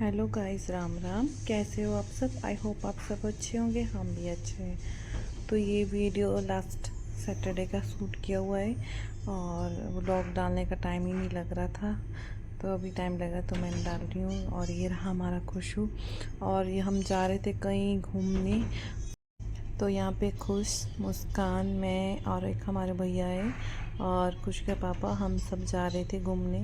Hello guys, Ram Ram. कैसे हो आप सब? आई होप आप सब अच्छे होंगे, हम भी अच्छे हैं। तो ये वीडियो लास्ट सैटरडे का शूट किया हुआ है और व्लॉग डालने का टाइम ही नहीं लग रहा था, तो अभी टाइम लगा तो मैंने डाल रही हूँ। और ये रहा हमारा खुशू, और ये हम जा रहे थे कहीं घूमने। तो यहाँ पे खुश, मुस्कान, मैं और एक हमारे भैया है और खुश के पापा, हम सब जा रहे थे घूमने।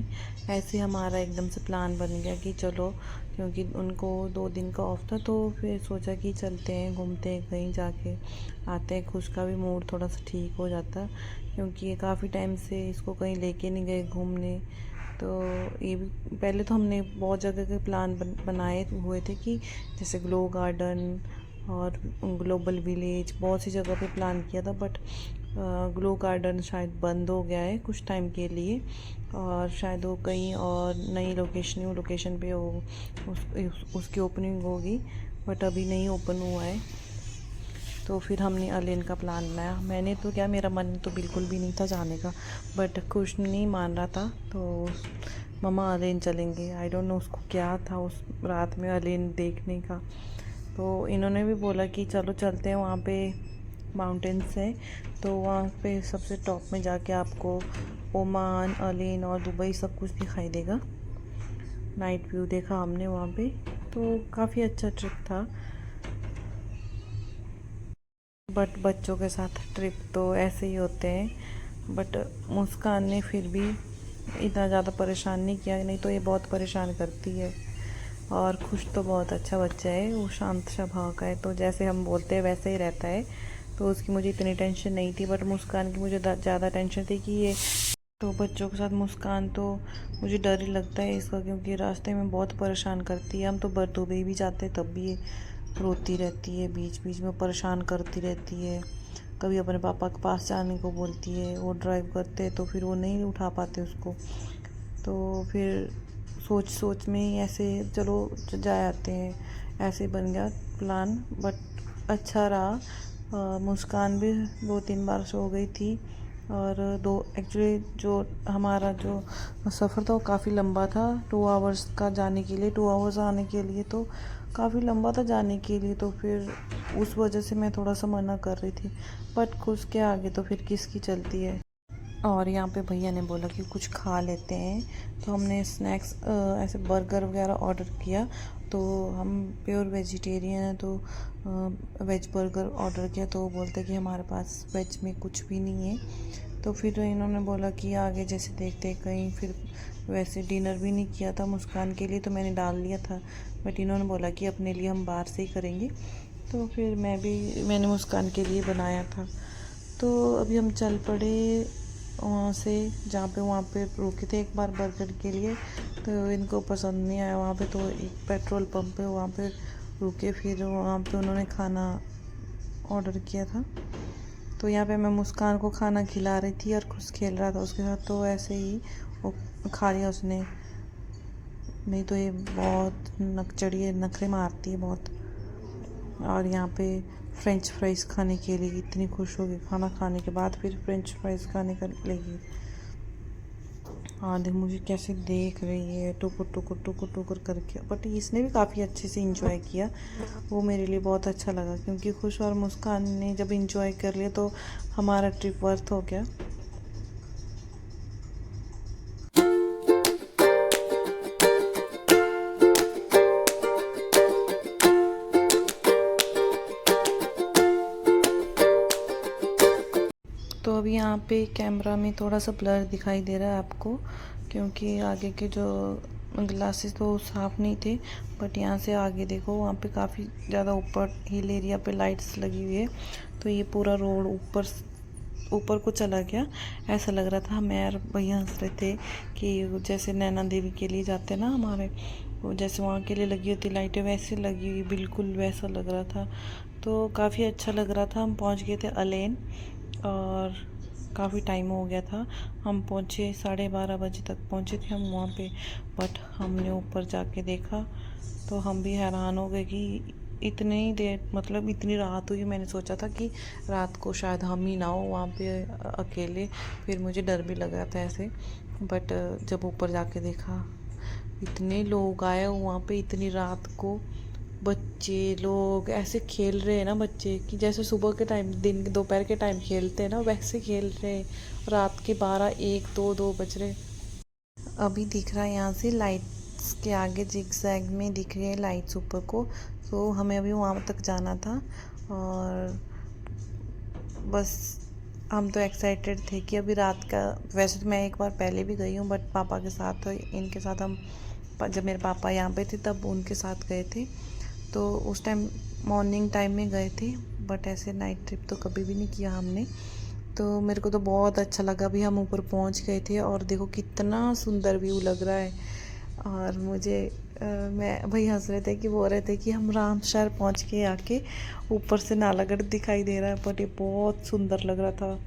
ऐसे हमारा एकदम से प्लान बन गया कि चलो, क्योंकि उनको 2 दिन का ऑफ था, तो फिर सोचा कि चलते हैं, घूमते हैं, कहीं जाके आते हैं। खुश का भी मूड थोड़ा सा ठीक हो जाता, क्योंकि ये काफ़ी टाइम से इसको कहीं लेके नहीं गए घूमने। तो ये भी पहले तो हमने बहुत जगह के प्लान बनाए हुए थे, कि जैसे ग्लो गार्डन और ग्लोबल विलेज, बहुत सी जगह पे प्लान किया था। बट ग्लो गार्डन शायद बंद हो गया है कुछ टाइम के लिए, और शायद वो कहीं और नई न्यू लोकेशन पे हो, उसकी ओपनिंग होगी, बट अभी नहीं ओपन हुआ है। तो फिर हमने अलेन का प्लान बनाया। मैंने तो क्या, मेरा मन तो बिल्कुल भी नहीं था जाने का, बट खुश नहीं मान रहा था, तो मम्मा अलेन चलेंगे। आई डोंट नो उसको क्या था उस रात में अलेन देखने का। तो इन्होंने भी बोला कि चलो चलते हैं, वहाँ पे माउंटेन्स है, तो वहाँ पे सबसे टॉप में जाके आपको ओमान, अलेन और दुबई सब कुछ दिखाई देगा। नाइट व्यू देखा हमने वहाँ पे, तो काफ़ी अच्छा ट्रिप था। बट बच्चों के साथ ट्रिप तो ऐसे ही होते हैं। बट मुस्कान ने फिर भी इतना ज़्यादा परेशान नहीं किया, नहीं तो ये बहुत परेशान करती है। और खुश तो बहुत अच्छा बच्चा है, वो शांत स्वभाव का है, तो जैसे हम बोलते हैं वैसे ही रहता है। तो उसकी मुझे इतनी टेंशन नहीं थी, बट मुस्कान की मुझे ज़्यादा टेंशन थी कि ये, तो बच्चों के साथ मुस्कान तो मुझे डर ही लगता है इसका, क्योंकि रास्ते में बहुत परेशान करती है। हम तो दुबई भी जाते हैं तब भी ये रोती रहती है, बीच बीच में परेशान करती रहती है। कभी अपने पापा के पास जाने को बोलती है, वो ड्राइव करते हैं तो फिर वो नहीं उठा पाते उसको। तो फिर सोच सोच में ही ऐसे चलो जा आते हैं, ऐसे बन गया प्लान। बट अच्छा रहा। मुस्कान भी 2-3 बार सो गई थी। और दो एक्चुअली जो हमारा जो सफ़र था वो काफ़ी लंबा था, 2 आवर्स का जाने के लिए, 2 आवर्स आने के लिए, तो काफ़ी लंबा था जाने के लिए। तो फिर उस वजह से मैं थोड़ा सा मना कर रही थी, बट खुश के आगे तो फिर किसकी चलती है। और यहाँ पे भैया ने बोला कि कुछ खा लेते हैं, तो हमने स्नैक्स ऐसे बर्गर वगैरह ऑर्डर किया। तो हम प्योर वेजिटेरियन हैं, तो वेज बर्गर ऑर्डर किया, तो वो बोलते कि हमारे पास वेज में कुछ भी नहीं है। तो फिर इन्होंने बोला कि आगे जैसे देखते कहीं, फिर वैसे डिनर भी नहीं किया था मुस्कान के लिए, तो मैंने डाल लिया था। बट इन्होंने बोला कि अपने लिए हम बाहर से ही करेंगे, तो फिर मैंने मुस्कान के लिए बनाया था। तो अभी हम चल पड़े वहाँ से, जहाँ पे वहाँ पे रुके थे एक बार बर्गर के लिए, तो इनको पसंद नहीं आया वहाँ पे। तो एक पेट्रोल पंप है, वहाँ पे रुके, फिर वहाँ पे उन्होंने खाना ऑर्डर किया था। तो यहाँ पे मैं मुस्कान को खाना खिला रही थी और खुश खेल रहा था उसके साथ, तो ऐसे ही वो खा लिया उसने। नहीं तो ये बहुत नकचड़ी है, नखरे मारती है बहुत। और यहाँ पे फ्रेंच फ्राइज़ खाने के लिए इतनी खुश होगी, खाना खाने के बाद फिर फ्रेंच फ्राइज़ खाने कर लेगी। हाँ देख, मुझे कैसे देख रही है, टुकुर टुकुर टुकुर टुकुर करके। बट इसने भी काफ़ी अच्छे से इंजॉय किया, वो मेरे लिए बहुत अच्छा लगा, क्योंकि खुश और मुस्कान ने जब इंजॉय कर लिया तो हमारा ट्रिप वर्थ हो गया। तो अभी यहाँ पे कैमरा में थोड़ा सा ब्लर दिखाई दे रहा है आपको, क्योंकि आगे के जो ग्लासेस तो साफ़ नहीं थे। बट यहाँ से आगे देखो, वहाँ पे काफ़ी ज़्यादा ऊपर हिल एरिया पे लाइट्स लगी हुई है, तो ये पूरा रोड ऊपर ऊपर को चला गया, ऐसा लग रहा था। मैं और भैया हंस रहे थे कि जैसे नैना देवी के लिए जाते ना हमारे, वो जैसे वहाँ के लिए लगी होती लाइटें, वैसे लगी हुई, बिल्कुल वैसा लग रहा था। तो काफ़ी अच्छा लग रहा था। हम पहुँच गए थे अलेन, और काफ़ी टाइम हो गया था। हम पहुँचे 12:30 बजे तक पहुँचे थे हम वहाँ पे। बट हमने ऊपर जाके देखा तो हम भी हैरान हो गए कि इतनी देर, मतलब इतनी रात हुई। मैंने सोचा था कि रात को शायद हम ही ना हो वहाँ पे अकेले, फिर मुझे डर भी लग रहा था ऐसे। बट जब ऊपर जाके देखा इतने लोग आए वहाँ पे इतनी रात को। बच्चे लोग ऐसे खेल रहे हैं ना, बच्चे कि जैसे सुबह के टाइम दिन दोपहर के टाइम खेलते हैं ना, वैसे खेल रहे हैं। रात के 12 1 2 2 बज रहे। अभी दिख रहा है यहाँ से लाइट्स के आगे जिगजैग में दिख रही है लाइट्स ऊपर को। तो हमें अभी वहाँ तक जाना था और बस हम तो एक्साइटेड थे कि अभी रात का। वैसे तो मैं एक बार पहले भी गई हूँ बट पापा के साथ, इनके साथ हम जब मेरे पापा यहाँ पे थे तब उनके साथ गए थे। तो उस टाइम मॉर्निंग टाइम में गए थे बट ऐसे नाइट ट्रिप तो कभी भी नहीं किया हमने। तो मेरे को तो बहुत अच्छा लगा। अभी हम ऊपर पहुँच गए थे और देखो कितना सुंदर व्यू लग रहा है। और मुझे मैं भाई हंस रहे थे कि बोल रहे थे कि हम राम शहर पहुँच के आके ऊपर से नालागढ़ दिखाई दे रहा है, बट ये बहुत सुंदर लग रहा था।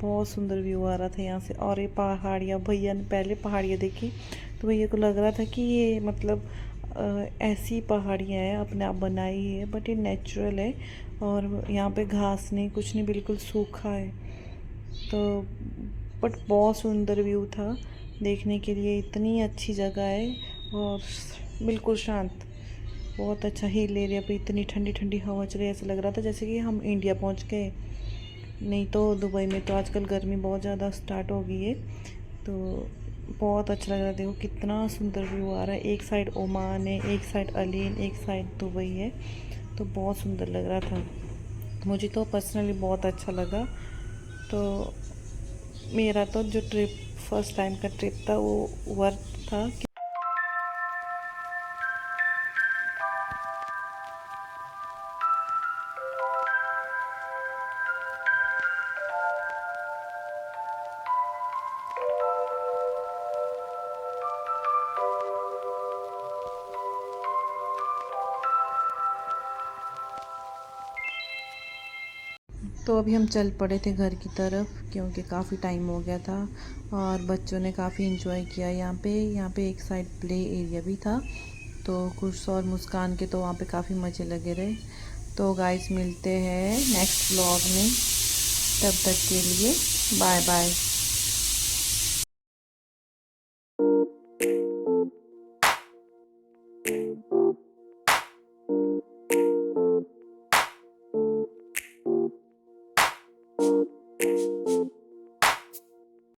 बहुत सुंदर व्यू आ रहा था यहाँ से। और ये पहाड़ियाँ, भैया ने पहले पहाड़ियाँ देखी तो भैया को लग रहा था कि ये मतलब ऐसी पहाड़ियाँ हैं अपने आप बनाई है, बट ये नेचुरल है। और यहाँ पे घास नहीं, कुछ नहीं, बिल्कुल सूखा है। तो बट बहुत सुंदर व्यू था देखने के लिए। इतनी अच्छी जगह है और बिल्कुल शांत। बहुत अच्छा हिल एरिया पे इतनी ठंडी ठंडी हवा चल रही है, ऐसा लग रहा था जैसे कि हम इंडिया पहुंच गए। नहीं तो दुबई में तो आजकल गर्मी बहुत ज़्यादा स्टार्ट हो गई है। तो बहुत अच्छा लग रहा है। देखो कितना सुंदर व्यू आ रहा है। एक साइड ओमान है, एक साइड अलीन, एक साइड दुबई है। तो बहुत सुंदर लग रहा था। मुझे तो पर्सनली बहुत अच्छा लगा। तो मेरा तो जो ट्रिप फर्स्ट टाइम का ट्रिप था वो वर्थ था। तो अभी हम चल पड़े थे घर की तरफ क्योंकि काफ़ी टाइम हो गया था और बच्चों ने काफ़ी इन्जॉय किया यहाँ पे एक साइड प्ले एरिया भी था। तो खुश और मुस्कान के तो वहाँ पे काफ़ी मज़े लगे रहे। तो गाइस मिलते हैं नेक्स्ट व्लॉग में, तब तक के लिए बाय बाय।